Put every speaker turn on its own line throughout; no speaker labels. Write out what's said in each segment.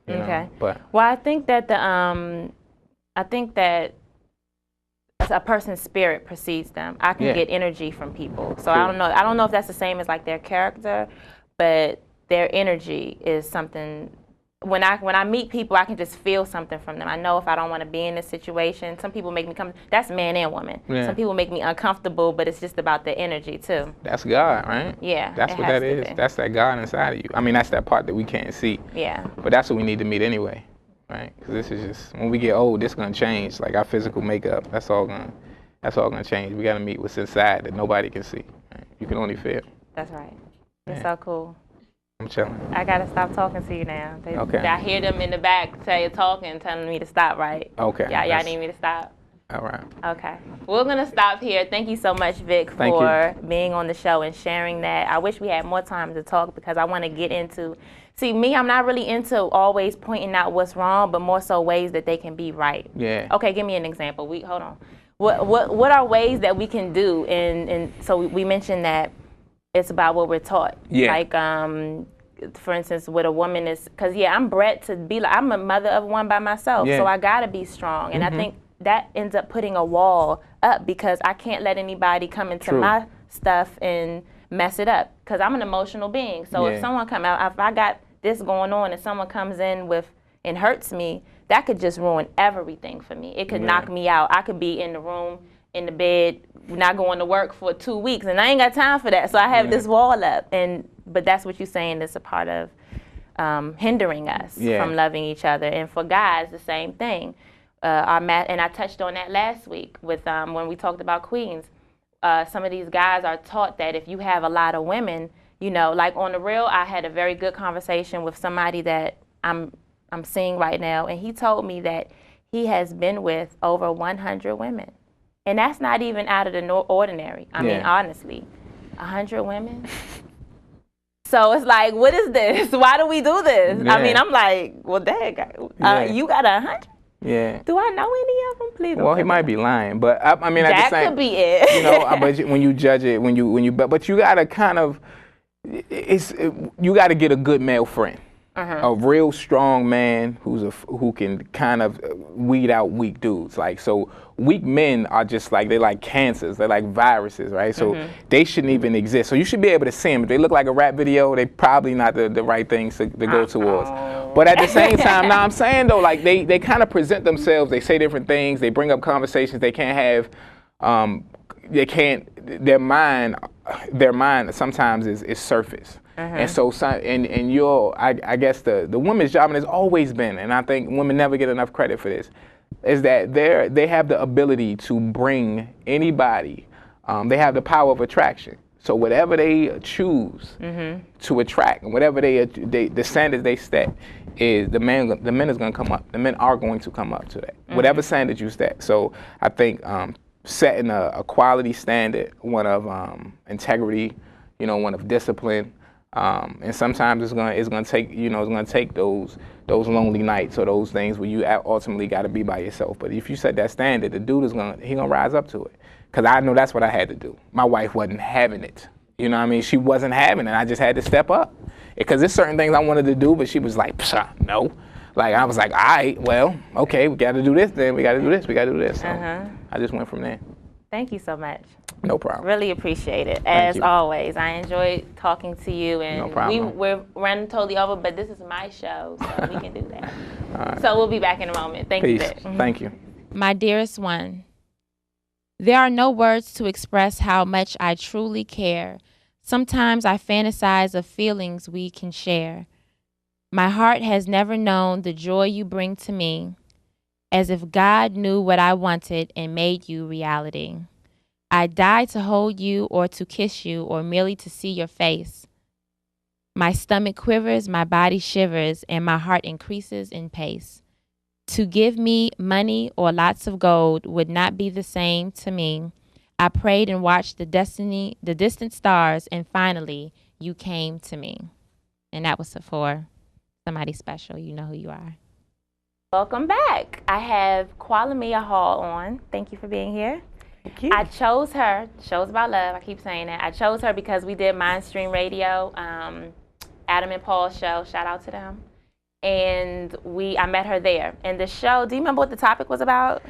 you know, but.
Well, I think that a person's spirit precedes them. I can get energy from people. So I don't know if that's the same as like their character, but their energy is something. When I meet people, I can just feel something from them. I know if I don't want to be in this situation. Some people make me come. That's man and woman. Yeah. Some people make me uncomfortable, but it's just about the energy too.
That's God, right?
Yeah.
That's what that is. That's that God inside of you. I mean, that's that part that we can't see.
Yeah.
But that's what we need to meet anyway, right? Because this is just, when we get old, this is gonna change. Like our physical makeup, that's all gonna change. We gotta meet what's inside that nobody can see. Right? You can only feel.
That's right. It's so cool.
I'm chilling.
I gotta stop talking to you now.
Okay.
I hear them in the back talking, telling me to stop, right?
Okay.
Y'all need me to stop?
All right.
Okay. We're gonna stop here. Thank you so much, Vic, for being on the show and sharing that. I wish we had more time to talk because I want to get into. See, me, I'm not really into always pointing out what's wrong, but more so ways that they can be right.
Yeah.
Okay, give me an example. Hold on. What are ways that we can do? And so we mentioned that. It's about what we're taught.
Yeah.
Like, for instance, with a woman is, because, I'm bred to be like, I'm a mother of one by myself, so I got to be strong. And I think that ends up putting a wall up because I can't let anybody come into my stuff and mess it up because I'm an emotional being. So if someone come out, if I got this going on and someone comes in with and hurts me, that could just ruin everything for me. It could knock me out. I could be in the room, in the bed, not going to work for 2 weeks, and I ain't got time for that. So I have this wall up, but that's what you're saying is a part of hindering us from loving each other. And for guys, the same thing. And I touched on that last week with when we talked about queens. Some of these guys are taught that if you have a lot of women, like on the real, I had a very good conversation with somebody that I'm seeing right now, and he told me that he has been with over 100 women. And that's not even out of the ordinary. I mean, honestly, 100 women. So it's like, what is this? Why do we do this? I mean, I'm like, well, dang, you got 100?
Yeah.
Do I know any of them? Please.
Well, he might be lying, but I mean,
that could be it.
But when you judge it, but you gotta kind of, you gotta get a good male friend. A real strong man who can kind of weed out weak dudes. Like, so weak men are just like, they're like cancers, they're like viruses, right? So they shouldn't even exist. So you should be able to see them. If they look like a rap video, they probably not the right things to go towards. But at the same time, now I'm saying though, like they kind of present themselves, they say different things, they bring up conversations they can't have, their mind sometimes is surface. And so, I guess the woman's job, and it's always been, and I think women never get enough credit for this, is that they have the ability to bring anybody, they have the power of attraction. So whatever they choose to attract, and whatever the standards they set, is the men is going to come up. The men are going to come up to that. Whatever standard you set. So I think setting a quality standard, one of integrity, one of discipline. And sometimes it's gonna take those lonely nights or those things where you ultimately got to be by yourself. But if you set that standard, the dude he gonna rise up to it. Cause I know that's what I had to do. My wife wasn't having it. You know what I mean? She wasn't having it. I just had to step up. Because there's certain things I wanted to do, but she was like, no. Like I was like, all right, well, okay, we got to do this. Then we got to do this. We got to do this. So I just went from there.
Thank you so much.
No problem.
Really appreciate it. As always, I enjoyed talking to you. And
no problem.
We're running totally over, but this is my show, so we can do that. All right. So we'll be back in a moment. Thank you, Vic.
Thank you.
My dearest one, there are no words to express how much I truly care. Sometimes I fantasize of feelings we can share. My heart has never known the joy you bring to me, as if God knew what I wanted and made you reality. I'd die to hold you or to kiss you or merely to see your face. My stomach quivers, my body shivers, and my heart increases in pace. To give me money or lots of gold would not be the same to me. I prayed and watched the distant stars, and finally you came to me. And that was for somebody special. You know who you are. Welcome back. I have Qualamiya Hall on. Thank you for being here.
Thank you.
I chose her. Shows about love. I keep saying that. I chose her because we did Mindstream Radio, Adam and Paul's show. Shout out to them. and I met her there. And the show, do you remember what the topic was about?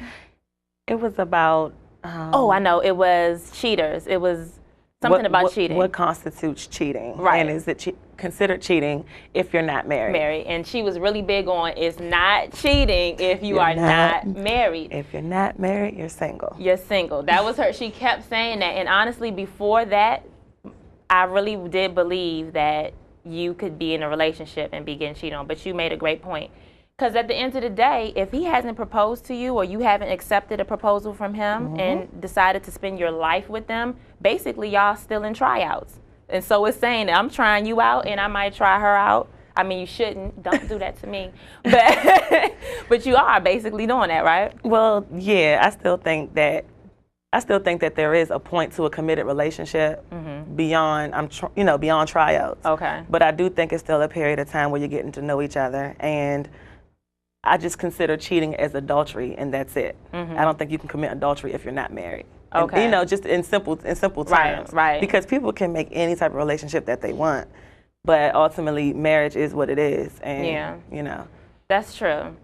It was about...
oh, I know. It was cheaters. It was something about cheating.
What constitutes cheating?
Right.
And is it considered cheating if you're not married?
And she was really big on it's not cheating if you are not married.
If you're not married, you're single.
You're single. That was her. She kept saying that. And honestly, before that, I really did believe that you could be in a relationship and be getting cheated on. But you made a great point. Because at the end of the day, if he hasn't proposed to you or you haven't accepted a proposal from him and decided to spend your life with them, basically y'all still in tryouts. And so it's saying that I'm trying you out and I might try her out. I mean, you shouldn't. Don't do that to me. But you are basically doing that, right?
Well, yeah, I still think that there is a point to a committed relationship beyond beyond tryouts.
Okay.
But I do think it's still a period of time where you're getting to know each other, and I just consider cheating as adultery, and that's it. I don't think you can commit adultery if you're not married.
Okay.
And, just in simple terms.
Right.
Because people can make any type of relationship that they want, but ultimately marriage is what it is, and
That's true.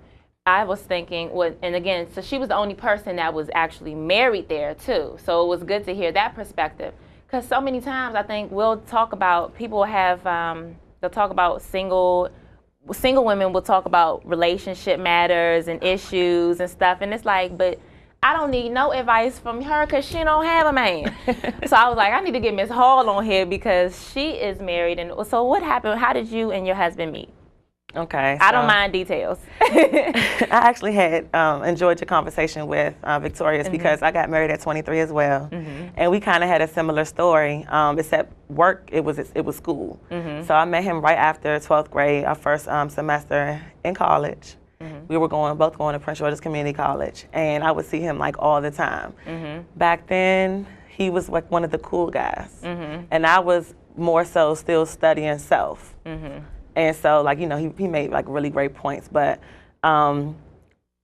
I was thinking, and again, so she was the only person that was actually married there too. So it was good to hear that perspective. Because so many times I think they'll talk about single women will talk about relationship matters and issues and stuff. And it's like, but I don't need no advice from her because she don't have a man. So I was like, I need to get Miss Hall on here because she is married. And so what happened? How did you and your husband meet?
Okay.
I don't mind details.
I actually had enjoyed your conversation with Victorious because I got married at 23 as well, and we kind of had a similar story, except work. It was school. So I met him right after 12th grade, our first semester in college. We were both going to Prince George's Community College, and I would see him like all the time. Back then, he was like one of the cool guys, and I was more so still studying self. And so, like, he made, like, really great points. But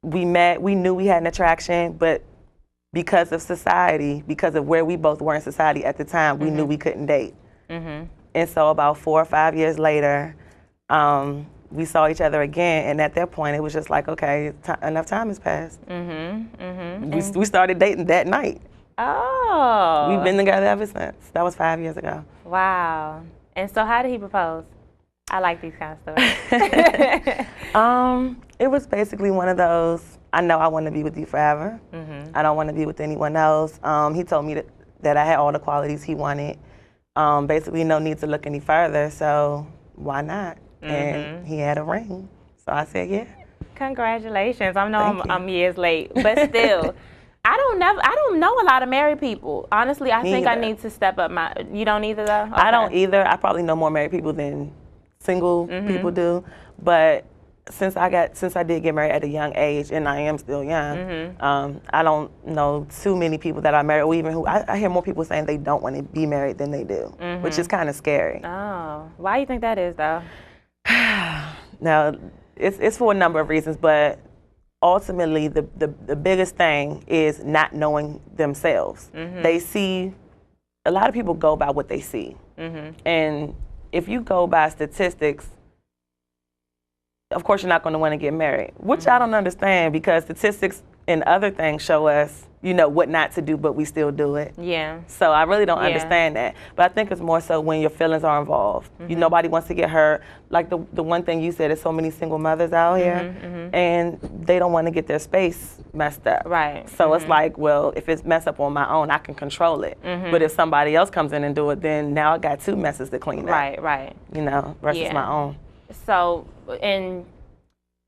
we met. We knew we had an attraction, but because of society, because of where we both were in society at the time, we knew we couldn't date. And so about 4 or 5 years later, we saw each other again. And at that point, it was just like, okay, enough time has passed. We started dating that night.
Oh.
We've been together ever since. That was 5 years ago.
Wow. And so how did he propose? I like these kind of stories.
It was basically one of those, I know I want to be with you forever. I don't want to be with anyone else. He told me that I had all the qualities he wanted. Basically no need to look any further, so why not? And he had a ring, so I said yeah.
Congratulations. I know I'm years late, but still. I don't know a lot of married people. Honestly, I think I need to step up you don't either though? Okay.
I don't either. I probably know more married people than single people do, but since I did get married at a young age, and I am still young, I don't know too many people that are married, or even I hear more people saying they don't want to be married than they do, which is kind of scary.
Oh, why do you think that is though?
Now, it's for a number of reasons, but ultimately the biggest thing is not knowing themselves. They see, a lot of people go by what they see, and if you go by statistics, of course you're not going to want to get married, which I don't understand, because statistics and other things show us, what not to do, but we still do it.
Yeah.
So I really don't understand that. But I think it's more so when your feelings are involved. Nobody wants to get hurt. Like the one thing you said, there's so many single mothers out here, and they don't want to get their space messed up.
Right.
So it's like, well, if it's messed up on my own, I can control it. But if somebody else comes in and do it, then now I got two messes to clean up.
Right.
Versus my own.
So, and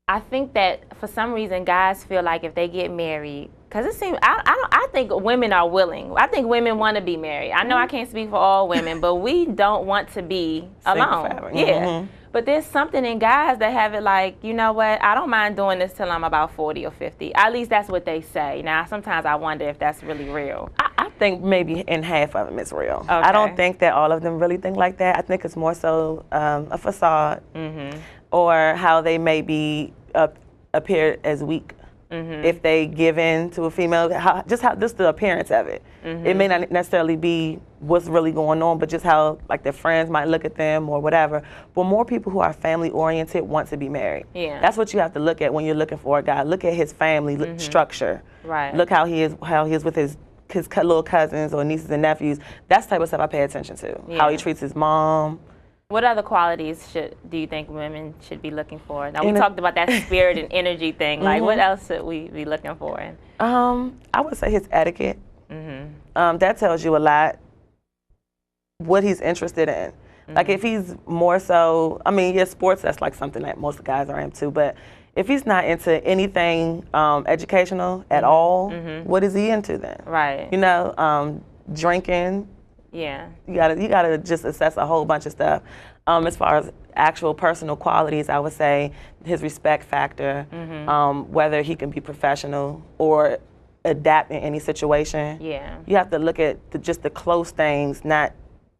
I think that for some reason guys feel like if they get married, because it seems, I think women are willing. I think women want to be married. I know I can't speak for all women, but we don't want to be alone. Yeah. But there's something in guys that have it like, you know what, I don't mind doing this till I'm about 40 or 50. At least that's what they say. Now, sometimes I wonder if that's really real.
I think maybe in half of them it's real.
Okay.
I don't think that all of them really think like that. I think it's more so a facade, or how they maybe appear as weak. if they give in to a female, just the appearance of it. It may not necessarily be what's really going on, but just how like their friends might look at them or whatever. But more people who are family oriented want to be married.
Yeah.
That's what you have to look at when you're looking for a guy. Look at his family structure.
Right.
Look how he is with his little cousins or nieces and nephews. That's the type of stuff I pay attention to.
Yeah.
How he treats his mom.
What other qualities do you think women should be looking for? Now, we talked about that spirit and energy thing. Like, what else should we be looking for?
I would say his etiquette. That tells you a lot. What he's interested in. Like, if he's more so, I mean, yeah, sports, that's like something that most guys are into. But if he's not into anything educational at all, what is he into then?
Right.
You know, drinking.
Yeah.
You gotta just assess a whole bunch of stuff. As far as actual personal qualities, I would say his respect factor, whether he can be professional or adapt in any situation.
Yeah.
You have to look at just the close things, not,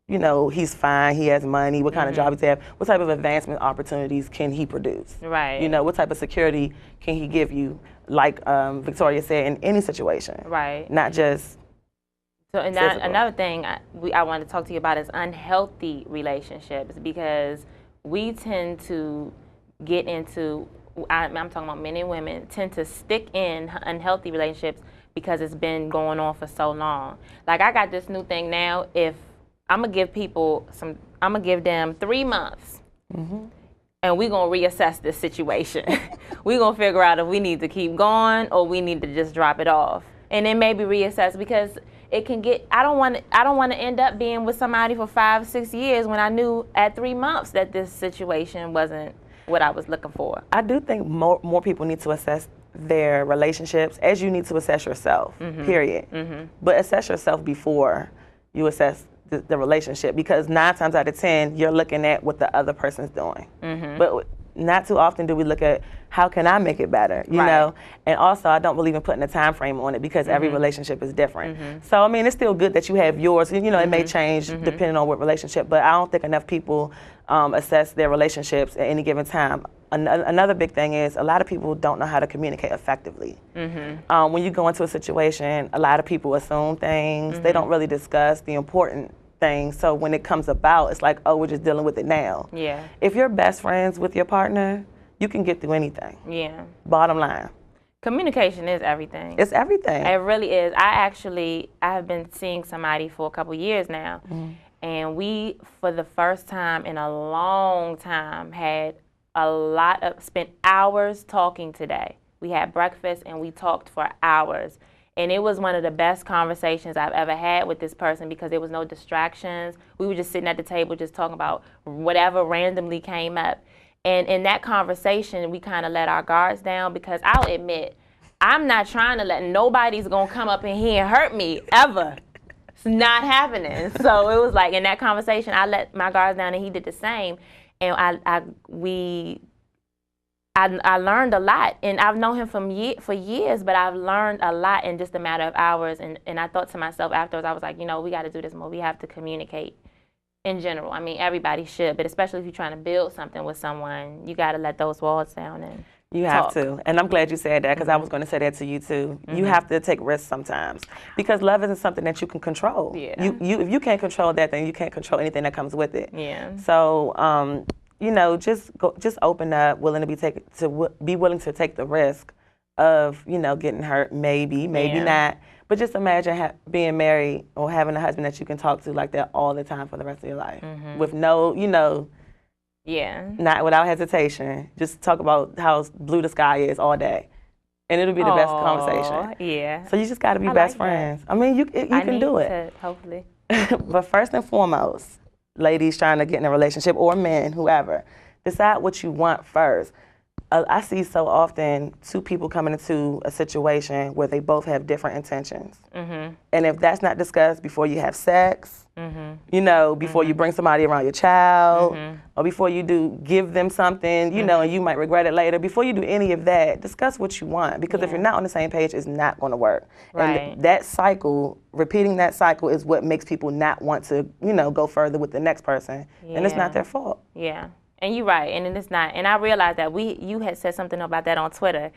you know, he's fine, he has money, what kind of job he's have, what type of advancement opportunities can he produce?
Right.
You know, what type of security can he give you, like Victoria said, in any situation.
Right.
Not just
So and another thing I wanted to talk to you about is unhealthy relationships, because we tend to get into, I'm talking about men and women, tend to stick in unhealthy relationships because it's been going on for so long. Like, I got this new thing now. If I'm gonna give people I'm gonna give them 3 months, and we're gonna reassess this situation. We're gonna figure out if we need to keep going or we need to just drop it off, and then maybe reassess, because it can get. I don't want to end up being with somebody for 5-6 years when I knew at 3 months that this situation wasn't what I was looking for.
I do think more people need to assess their relationships as you need to assess yourself, period. But assess yourself before you assess the relationship, because 9 times out of 10, you're looking at what the other person's doing. But not too often do we look at how can I make it better, you know? And also, I don't believe in putting a time frame on it, because every relationship is different. So, I mean, it's still good that you have yours. You know, it may change depending on what relationship, but I don't think enough people assess their relationships at any given time. Another big thing is a lot of people don't know how to communicate effectively. When you go into a situation, a lot of people assume things. They don't really discuss the important things. So when it comes about, it's like, oh, we're just dealing with it now.
Yeah.
If you're best friends with your partner, you can get through anything.
Yeah.
Bottom line.
Communication is everything.
It's everything.
It really is. I have been seeing somebody for a couple years now, and we, for the first time in a long time, spent hours talking today. We had breakfast and we talked for hours. And it was one of the best conversations I've ever had with this person, because there was no distractions. We were just sitting at the table just talking about whatever randomly came up. And in that conversation, we kind of let our guards down, because I'll admit, I'm not trying to let nobody's going to come up in here and hurt me, ever. It's not happening. So it was like, in that conversation, I let my guards down and he did the same. And I learned a lot, and I've known him for years, but I've learned a lot in just a matter of hours. And I thought to myself afterwards, I was like, you know, we got to do this more. We have to communicate in general. I mean, everybody should, but especially if you're trying to build something with someone, you got to let those walls down and
you have to. And I'm glad you said that, because I was going to say that to you too. You have to take risks sometimes, because love isn't something that you can control.
Yeah.
If you can't control that, then you can't control anything that comes with it.
Yeah.
So, you know, just open up, be willing to take the risk of, you know, getting hurt, maybe not. But just imagine being married or having a husband that you can talk to like that all the time for the rest of your life, with no, you know, not without hesitation. Just talk about how blue the sky is all day, and it'll be the best conversation.
Yeah.
So you just got to be best friends. I mean, you can do it.
Hopefully.
But first and foremost, ladies trying to get in a relationship, or men, whoever, decide what you want first. I see so often 2 people coming into a situation where they both have different intentions. And if that's not discussed before you have sex, you know, before you bring somebody around your child, or before you give them something, you know, and you might regret it later, before you do any of that, discuss what you want. Because if you're not on the same page, it's not going to work.
Right.
And that cycle, repeating that cycle, is what makes people not want to, you know, go further with the next person. And it's not their fault.
Yeah. And you're right, and it's not. And I realized that you had said something about that on Twitter.